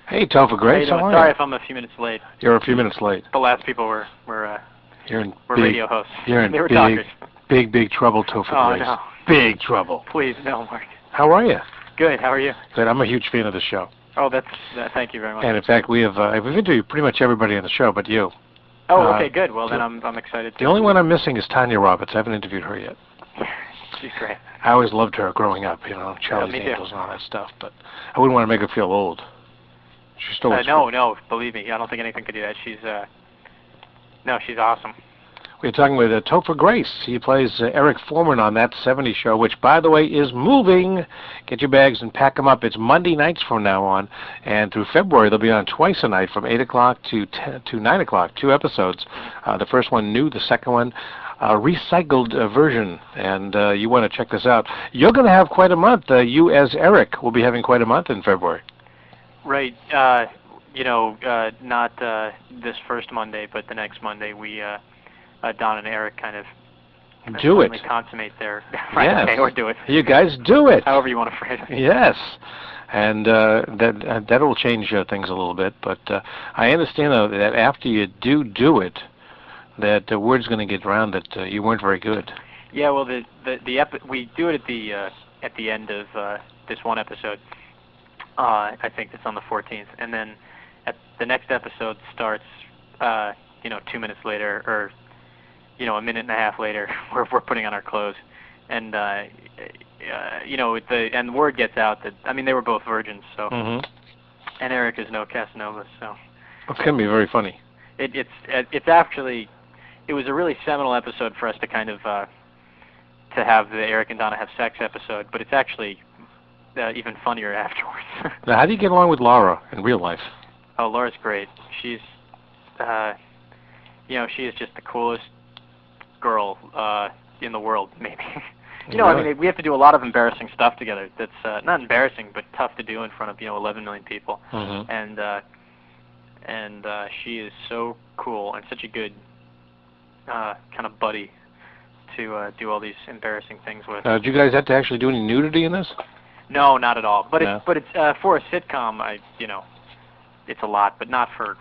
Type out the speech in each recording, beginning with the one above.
Hey, Topher Grace, how are you? Sorry if I'm a few minutes late. You're a few minutes late. The last people were radio hosts. You're in they were talkers. big trouble, Topher Grace. No. Big trouble. Please, no, Mark. How are you? Good. How are you? Good. I'm a huge fan of the show. Oh, thank you very much. And in fact, we've interviewed pretty much everybody on the show, but you. Oh, okay, good. Well, then I'm excited. The only one I'm missing is Tanya Roberts. I haven't interviewed her yet. She's great. I always loved her growing up, Charlie's Angels and all that stuff, but I wouldn't want to make her feel old. She still looks good. No, believe me, I don't think anything could do that. She's awesome. We're talking with Topher Grace. He plays Eric Foreman on That 70s Show, which, by the way, is moving. Get your bags and pack them up. It's Monday nights from now on, and through February they'll be on twice a night from 8 o'clock to 9 o'clock, 2 episodes. The first one new, the second one recycled version, and you want to check this out. You're going to have quite a month. You as Eric will be having quite a month in February. Right. Not this first Monday, but the next Monday we... Don and Eric kind of consummate their yes. or do it. You guys do it. However you want to phrase it. Yes, and that will change things a little bit. But I understand though that after you do it, that the word's going to get around that you weren't very good. Yeah, well, we do it at the end of this one episode. I think it's on the 14th, and then the next episode starts 2 minutes later, or a minute and a half later, we're putting on our clothes, and the word gets out that they were both virgins, so and Eric is no Casanova, so it's gonna be very funny. It's actually it was a really seminal episode for us to kind of to have the Eric and Donna have sex episode, but it's actually even funnier afterwards. Now, how do you get along with Laura in real life? Oh, Laura's great. She's she is just the coolest girl in the world, maybe. Really? We have to do a lot of embarrassing stuff together. That's not embarrassing, but tough to do in front of 11 million people. And she is so cool and such a good kind of buddy to do all these embarrassing things with. Did you guys have to actually do any nudity in this? No, not at all. But no. It's for a sitcom. It's a lot, but not for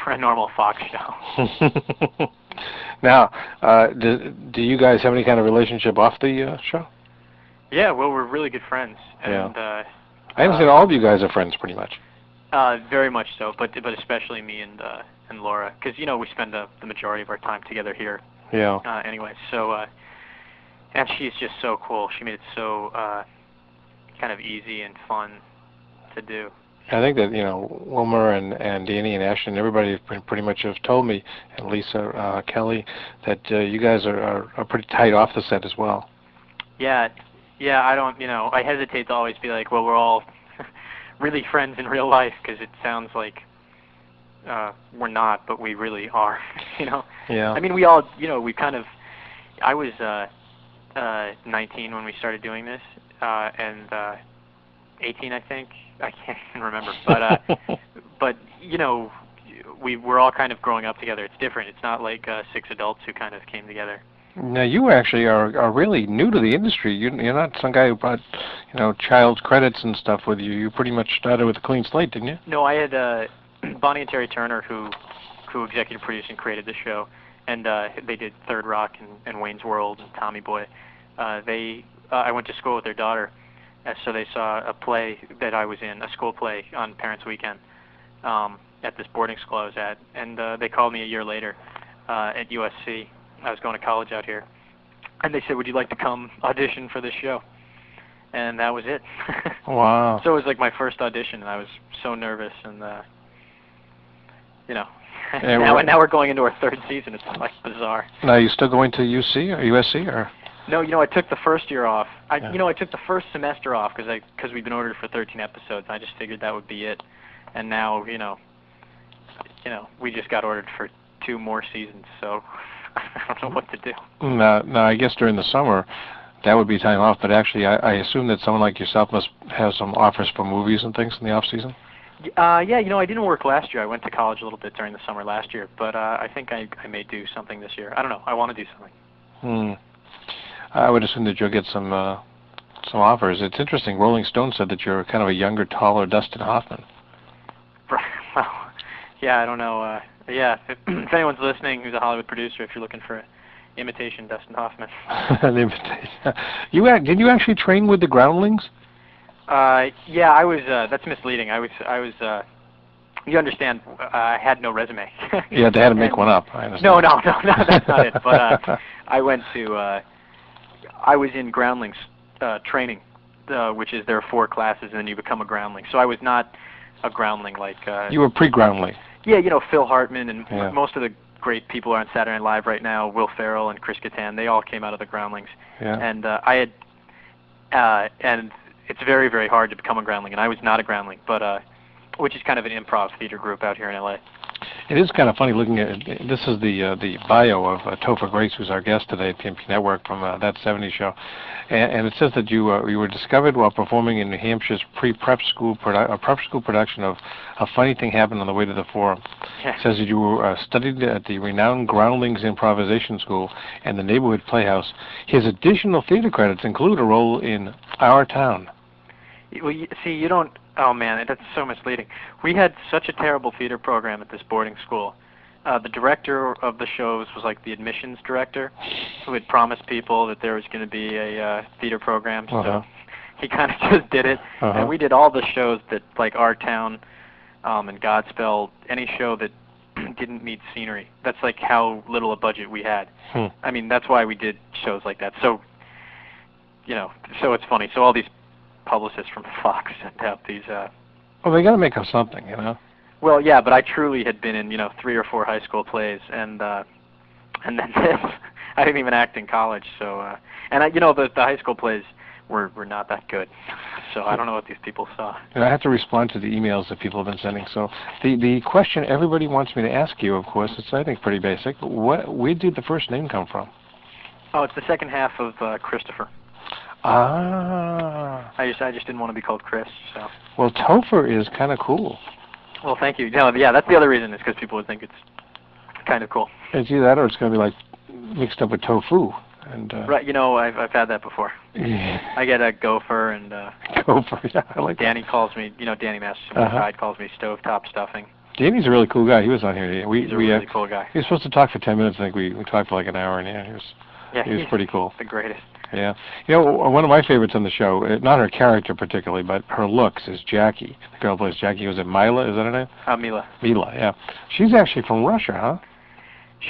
for a normal Fox show. Now, do you guys have any kind of relationship off the show? Yeah, well, we're really good friends. And, I understand all of you guys are friends, pretty much. Very much so, but especially me and Laura, because we spend the majority of our time together here. Yeah. Anyway, so and she's just so cool. She made it so kind of easy and fun to do. I think that Wilmer and Danny and Ashton, everybody pretty much have told me, and Lisa, Kelly, that you guys are pretty tight off the set as well. Yeah. I don't. I hesitate to always be like, well, we're all really friends in real life, because it sounds like we're not, but we really are. Yeah. We all. We kind of. I was 19 when we started doing this, and 18, I think. I can't even remember, but we're all kind of growing up together. It's different. It's not like 6 adults who kind of came together. Now you actually are really new to the industry. You're not some guy who brought child credits and stuff with you. You pretty much started with a clean slate, didn't you? No, I had Bonnie and Terry Turner who executive produced and created the show, and they did Third Rock and Wayne's World and Tommy Boy. I went to school with their daughter. So they saw a play that I was in, a school play on Parents' Weekend at this boarding school I was at, and they called me a year later at USC. I was going to college out here, and they said, would you like to come audition for this show? And that was it. Wow. So it was like my first audition, and I was so nervous, and now we're going into our 3rd season. It's like bizarre. Now, are you still going to UC or USC or? No, I took the first year off. I took the first semester off because we've been ordered for 13 episodes. I just figured that would be it. And now, we just got ordered for 2 more seasons, so I don't know what to do. Now, I guess during the summer, that would be time off, but actually, I assume that someone like yourself must have some offers for movies and things in the off-season? Yeah, I didn't work last year. I went to college a little bit during the summer last year, but I think I may do something this year. I don't know. I want to do something. I would assume that you'll get some offers. It's interesting. Rolling Stone said that you're kind of a younger, taller Dustin Hoffman. Yeah, I don't know. Yeah, if anyone's listening who's a Hollywood producer, if you're looking for an imitation Dustin Hoffman. An imitation. Did you actually train with the Groundlings? Yeah, I was. That's misleading. I was. You understand? I had no resume. You had to make one up. I understand. No, that's not it. But I went to. I was in Groundlings training, which is there are 4 classes, and then you become a Groundling. So I was not a Groundling like. You were pre-Groundling. Yeah, Phil Hartman and yeah. most of the great people are on Saturday Night Live right now. Will Ferrell and Chris Kattan, they all came out of the Groundlings. Yeah. And I had, and it's very, very hard to become a Groundling, and I was not a Groundling, but which is kind of an improv theater group out here in LA. It is kind of funny looking at this is the bio of Topher Grace, who's our guest today at PNP Network from That 70s Show, and it says that you were discovered while performing in New Hampshire's prep school production of A Funny Thing Happened on the Way to the Forum. Yeah. It says that you studied at the renowned Groundlings Improvisation School and the Neighborhood Playhouse. His additional theater credits include a role in Our Town. Well, see, you don't. Oh man, that's so misleading. We had such a terrible theater program at this boarding school. The director of the shows was like the admissions director, who had promised people that there was going to be a theater program. So he kind of just did it, and we did all the shows that like Our Town and Godspell, any show that didn't need scenery. That's like how little a budget we had. I mean, that's why we did shows like that. So, so it's funny. So all these publicists from Fox sent out these. Well, they got to make up something, Well, yeah, but I truly had been in 3 or 4 high school plays, and then this. I didn't even act in college, so and the high school plays were not that good. So I don't know what these people saw. I have to respond to the emails that people have been sending. So the question everybody wants me to ask you, of course, it's I think pretty basic. Where did the first name come from? Oh, it's the second half of Christopher. Ah. I just didn't want to be called Chris. So. Well, Topher is kind of cool. Well, thank you. Yeah, that's the other reason is because people would think it's kind of cool. It's either that or it's going to be like mixed up with tofu. And right, I've had that before. Yeah. I get a gopher and gopher. Yeah, I like Danny that. calls me. Danny Masterson Pride calls me stovetop stuffing. Danny's a really cool guy. He was on here. He's a really cool guy. He was supposed to talk for 10 minutes. I think we talked for like an hour, and he was pretty cool. The greatest. Yeah. One of my favorites on the show, not her character particularly, but her looks, is Jackie. The girl who plays Jackie. Was it Mila? Is that her name? Mila. Mila, yeah. She's actually from Russia, huh?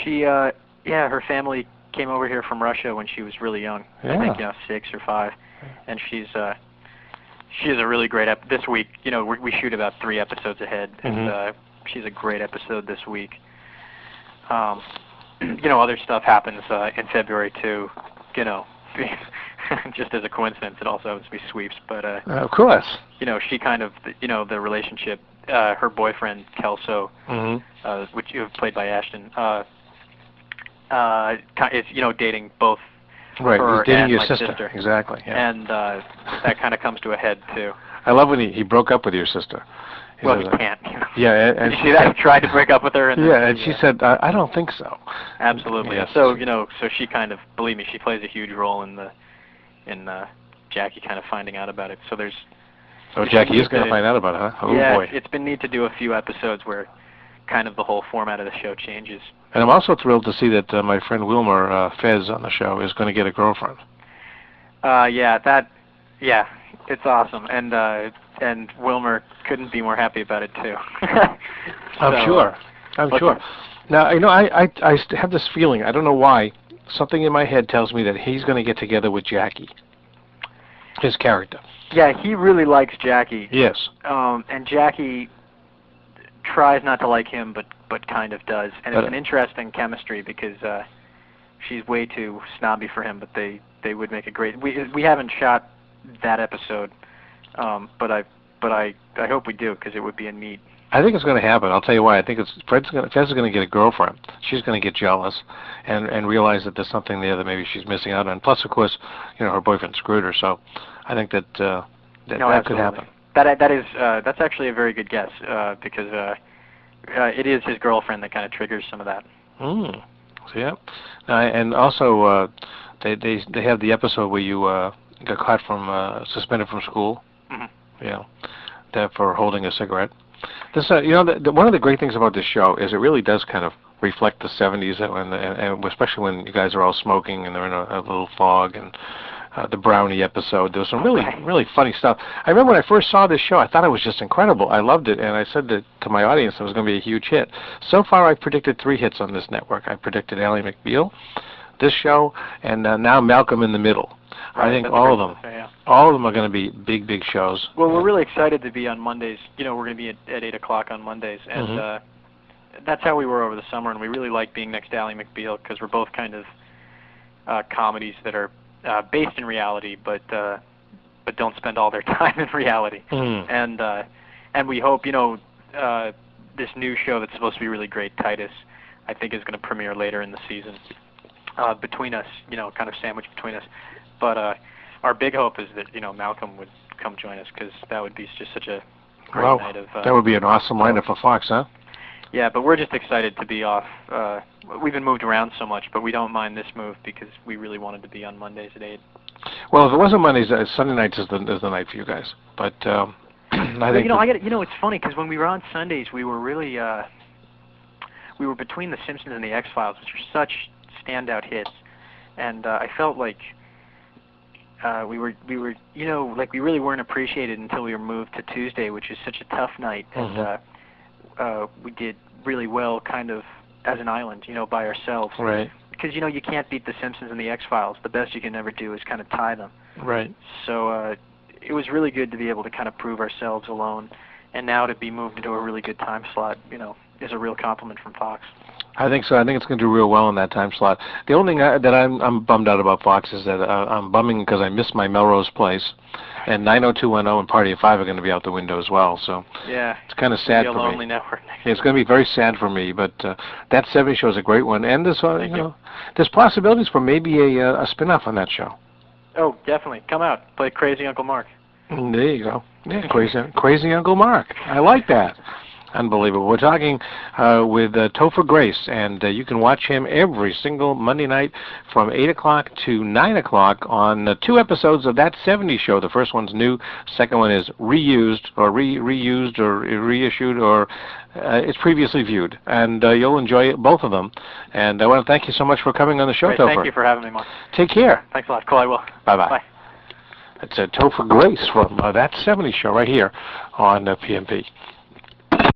She, her family came over here from Russia when she was really young. Yeah. I think, 6 or 5. And she is a really great this week. We shoot about 3 episodes ahead, and she's a great episode this week. Other stuff happens in February too. Just as a coincidence, it also happens to be Sweeps. But of course, she kind of, the relationship. Her boyfriend Kelso, which played by Ashton, is dating both. Right, her he's dating and your my sister. Exactly. Yeah. And that kind of comes to a head too. I love when he broke up with your sister. Well, he can't. Yeah, and did you see that? He tried to break up with her. And she said, "I don't think so." Absolutely. Yes. So so she kind of, believe me, she plays a huge role in Jackie kind of finding out about it. So there's. Oh, Jackie is going to find out about it, huh? Oh yeah, boy. It's been neat to do a few episodes where kind of the whole format of the show changes. And I'm also thrilled to see that my friend Wilmer Fez on the show is going to get a girlfriend. It's awesome, and Wilmer couldn't be more happy about it too. I'm sure. Now I have this feeling. I don't know why. Something in my head tells me that he's going to get together with Jackie. His character. Yeah, he really likes Jackie. Yes. And Jackie tries not to like him, but kind of does. And it's an interesting chemistry because she's way too snobby for him, but they would make a great. We haven't shot that episode, but I hope we do because it would be a neat. I think it's going to happen. I'll tell you why. I think Fez is going to get a girlfriend. She's going to get jealous and realize that there's something there that maybe she's missing out on. Plus, of course, her boyfriend screwed her. So I think that could happen. That's actually a very good guess because it is his girlfriend that kind of triggers some of that. So yeah, and also they have the episode where you got caught from suspended from school. For holding a cigarette. This, one of the great things about this show is it really does kind of reflect the 70s, and especially when you guys are all smoking and they're in a little fog, and the brownie episode. There was some really funny stuff. I remember when I first saw this show, I thought it was just incredible. I loved it, and I said to my audience it was going to be a huge hit. So far, I've predicted 3 hits on this network. I predicted Ally McBeal, this show, and now Malcolm in the Middle. Right, I think all of them are going to be big shows. Well, we're really excited to be on Mondays. We're going to be at 8 o'clock on Mondays, and that's how we were over the summer, and we really like being next to Ally McBeal because we're both kind of comedies that are based in reality, but don't spend all their time in reality. And we hope, this new show that's supposed to be really great, Titus, I think is going to premiere later in the season. Between us, kind of sandwiched between us. But our big hope is that, Malcolm would come join us, because that would be just such a great night of... that would be an awesome lineup for Fox, huh? Yeah, but we're just excited to be off. We've been moved around so much, but we don't mind this move because we really wanted to be on Mondays at 8. Well, if it wasn't Mondays, Sunday nights is the night for you guys. But I think... it's funny, because when we were on Sundays, we were really... we were between The Simpsons and The X-Files, which are such standout hits. And I felt like... we were, we really weren't appreciated until we were moved to Tuesday, which is such a tough night, and we did really well, kind of as an island, by ourselves. Right. Because you can't beat The Simpsons and The X-Files. The best you can ever do is kind of tie them. Right. So it was really good to be able to kind of prove ourselves alone, and now to be moved into a really good time slot, is a real compliment from Fox. I think so. I think it's going to do real well in that time slot. The only thing that I'm bummed out about Fox is that I'm bumming because I missed my Melrose Place, and 90210 and Party of 5 are going to be out the window as well. So yeah, it's kind of sad for me. A lonely network. It's going to be very sad for me. But that 70 show is a great one, and there's there's possibilities for maybe a spin-off on that show. Oh, definitely. Come out, play Crazy Uncle Mark. There you go. Yeah, crazy Uncle Mark. I like that. Unbelievable. We're talking with Topher Grace, and you can watch him every single Monday night from 8 o'clock to 9 o'clock on 2 episodes of That 70s Show. The first one's new. Second one is reused or reused or reissued, or it's previously viewed. And you'll enjoy both of them. And I want to thank you so much for coming on the show, Great, Topher. Thank you for having me, Mark. Take care. Thanks a lot. Cool, I will. Bye-bye. Bye. It's Topher Grace from That 70s Show right here on PMP.